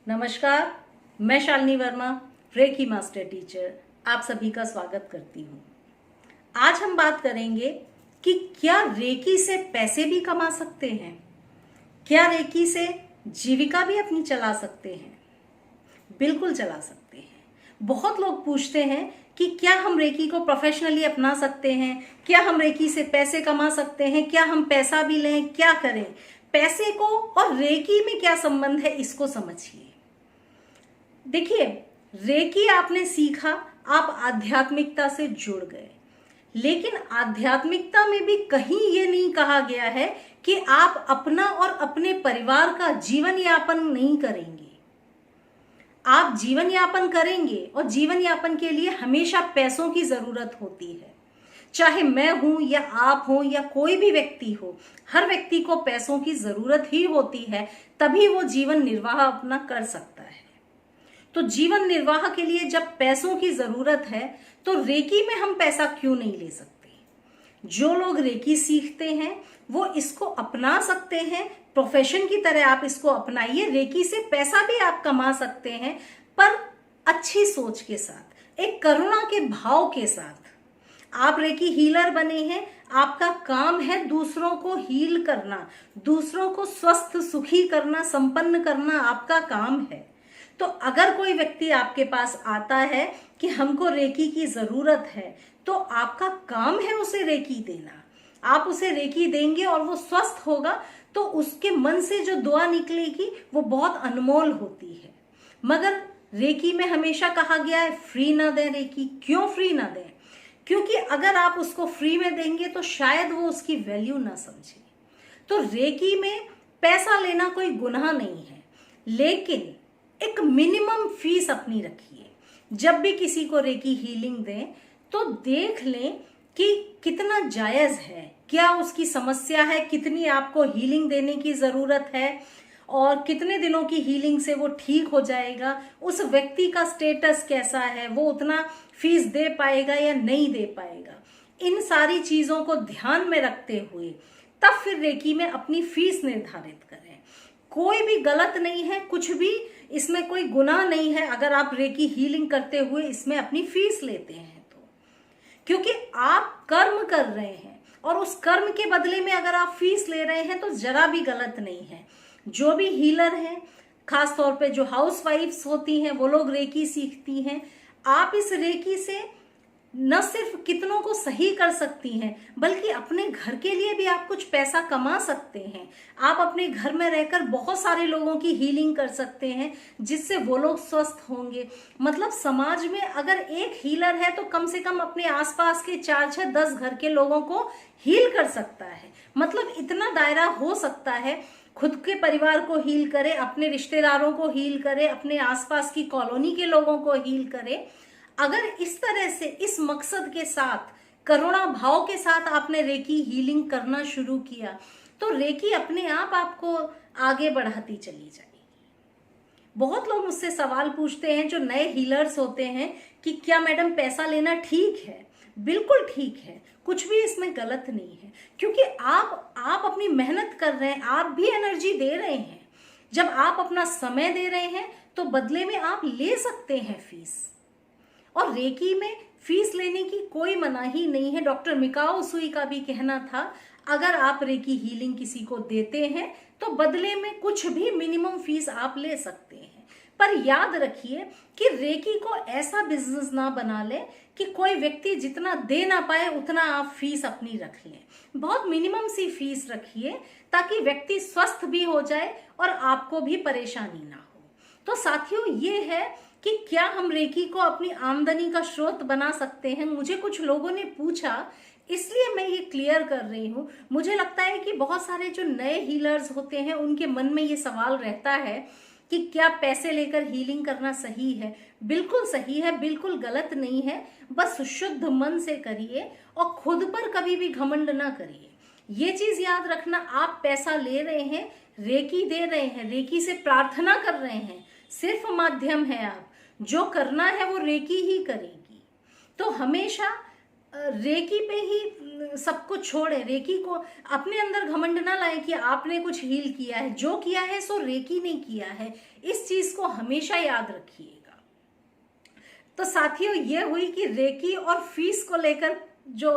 नमस्कार, मैं Shalini Verma, reiki master teacher, आप सभी का स्वागत करती हूँ। आज हम बात करेंगे कि क्या रेकी से पैसे भी कमा सकते हैं, क्या रेकी से जीविका भी अपनी चला सकते हैं। बिल्कुल चला सकते हैं। बहुत लोग पूछते हैं कि क्या हम रेकी को प्रोफेशनली अपना सकते हैं, क्या हम रेकी से पैसे कमा सकते हैं, क्या हम पैसा भी लें, क्या करें। पैसे को और रेकी में क्या संबंध है, इसको समझिए। देखिए, रेकी आपने सीखा, आप आध्यात्मिकता से जुड़ गए, लेकिन आध्यात्मिकता में भी कहीं ये नहीं कहा गया है कि आप अपना और अपने परिवार का जीवन यापन नहीं करेंगे। आप जीवन यापन करेंगे और जीवन यापन के लिए हमेशा पैसों की जरूरत होती है। चाहे मैं हूं या आप हो या कोई भी व्यक्ति हो, हर व्यक्ति को पैसों की जरूरत ही होती है, तभी वो जीवन निर्वाह अपना कर सकता है। तो जीवन निर्वाह के लिए जब पैसों की जरूरत है तो रेकी में हम पैसा क्यों नहीं ले सकते। जो लोग रेकी सीखते हैं वो इसको अपना सकते हैं, प्रोफेशन की तरह आप इसको अपनाइए। रेकी से पैसा भी आप कमा सकते हैं, पर अच्छी सोच के साथ, एक करुणा के भाव के साथ। आप रेकी हीलर बने हैं, आपका काम है दूसरों को हील करना, दूसरों को स्वस्थ सुखी करना, संपन्न करना आपका काम है। तो अगर कोई व्यक्ति आपके पास आता है कि हमको रेकी की जरूरत है, तो आपका काम है उसे रेकी देना। आप उसे रेकी देंगे और वो स्वस्थ होगा, तो उसके मन से जो दुआ निकलेगी वो बहुत अनमोल होती है। मगर रेकी में हमेशा कहा गया है फ्री ना दें रेकी। क्यों फ्री ना दें? क्योंकि अगर आप उसको फ्री में देंगे तो शायद वो उसकी वैल्यू ना समझे। तो रेकी में पैसा लेना कोई गुनाह नहीं है, लेकिन एक मिनिमम फीस अपनी रखिए। जब भी किसी को रेकी हीलिंग दें तो देख लें कि कितना जायज है, क्या उसकी समस्या है, कितनी आपको हीलिंग देने की जरूरत है और कितने दिनों की हीलिंग से वो ठीक हो जाएगा, उस व्यक्ति का स्टेटस कैसा है, वो उतना फीस दे पाएगा या नहीं दे पाएगा। इन सारी चीजों को ध्यान में रखते हुए तब फिर रेकी में अपनी फीस निर्धारित करें। कोई भी गलत नहीं है, कुछ भी इसमें कोई गुनाह नहीं है अगर आप रेकी हीलिंग करते हुए इसमें अपनी फीस लेते हैं तो, क्योंकि आप कर्म कर रहे हैं और उस कर्म के बदले में अगर आप फीस ले रहे हैं तो जरा भी गलत नहीं है। जो भी हीलर हैं, खास तौर पे जो हाउस वाइफ्स होती हैं, वो लोग रेकी सीखती हैं। आप इस रेकी से न सिर्फ कितनों को सही कर सकती हैं, बल्कि अपने घर के लिए भी आप कुछ पैसा कमा सकते हैं। आप अपने घर में रहकर बहुत सारे लोगों की हीलिंग कर सकते हैं, जिससे वो लोग स्वस्थ होंगे। मतलब समाज में अगर एक हीलर है तो कम से कम अपने आसपास के 4, 6, 10 घर के लोगों को हील कर सकता है। मतलब इतना दायरा हो सकता है, खुद के परिवार को हील करे, अपने रिश्तेदारों को हील करे, अपने आसपास की कॉलोनी के लोगों को हील करे। अगर इस तरह से, इस मकसद के साथ, करुणा भाव के साथ आपने रेकी हीलिंग करना शुरू किया तो रेकी अपने आप आपको आगे बढ़ाती चली जाएगी। बहुत लोग मुझसे सवाल पूछते हैं, जो नए हीलर्स होते हैं, कि क्या मैडम पैसा लेना ठीक है? बिल्कुल ठीक है, कुछ भी इसमें गलत नहीं है, क्योंकि आप अपनी मेहनत कर रहे हैं, आप भी एनर्जी दे रहे हैं। जब आप अपना समय दे रहे हैं तो बदले में आप ले सकते हैं फीस, और रेकी में फीस लेने की कोई मनाही नहीं है। डॉक्टर मिकाओ उसुई का भी कहना था, अगर आप रेकी हीलिंग किसी को देते हैं तो बदले में कुछ भी मिनिमम फीस आप ले सकते हैं। पर याद रखिए कि रेकी को ऐसा बिजनेस ना बना ले कि कोई व्यक्ति जितना दे ना पाए उतना आप फीस अपनी रख लें। बहुत मिनिमम सी फीस रखिए ताकि व्यक्ति स्वस्थ भी हो जाए और आपको भी परेशानी ना हो। तो साथियों, ये है कि क्या हम रेकी को अपनी आमदनी का स्रोत बना सकते हैं। मुझे कुछ लोगों ने पूछा, इसलिए मैं ये क्लियर कर रही हूँ। मुझे लगता है कि बहुत सारे जो नए हीलर्स होते हैं उनके मन में ये सवाल रहता है कि क्या पैसे लेकर हीलिंग करना सही है। बिल्कुल सही है, बिल्कुल गलत नहीं है। बस शुद्ध मन से करिए और खुद पर कभी भी घमंड ना करिए। ये चीज याद रखना, आप पैसा ले रहे हैं, रेकी दे रहे हैं, रेकी से प्रार्थना कर रहे हैं, सिर्फ माध्यम है। आप जो करना है वो रेकी ही करेगी। तो हमेशा रेकी पे ही सब कुछ छोड़े, रेकी को अपने अंदर घमंड ना लाए कि आपने कुछ हील किया है। जो किया है सो रेकी ने किया है। इस चीज को हमेशा याद रखिएगा। तो साथियों, ये हुई कि रेकी और फीस को लेकर जो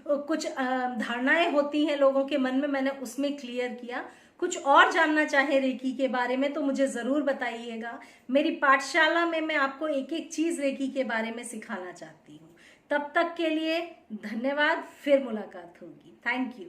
कुछ धारणाएं होती हैं लोगों के मन में, मैंने उसमें क्लियर किया। कुछ और जानना चाहे रेकी के बारे में तो मुझे जरूर बताइएगा। मेरी पाठशाला में मैं आपको एक एक चीज रेकी के बारे में सिखाना चाहती हूँ। तब तक के लिए धन्यवाद, फिर मुलाकात होगी। Thank you.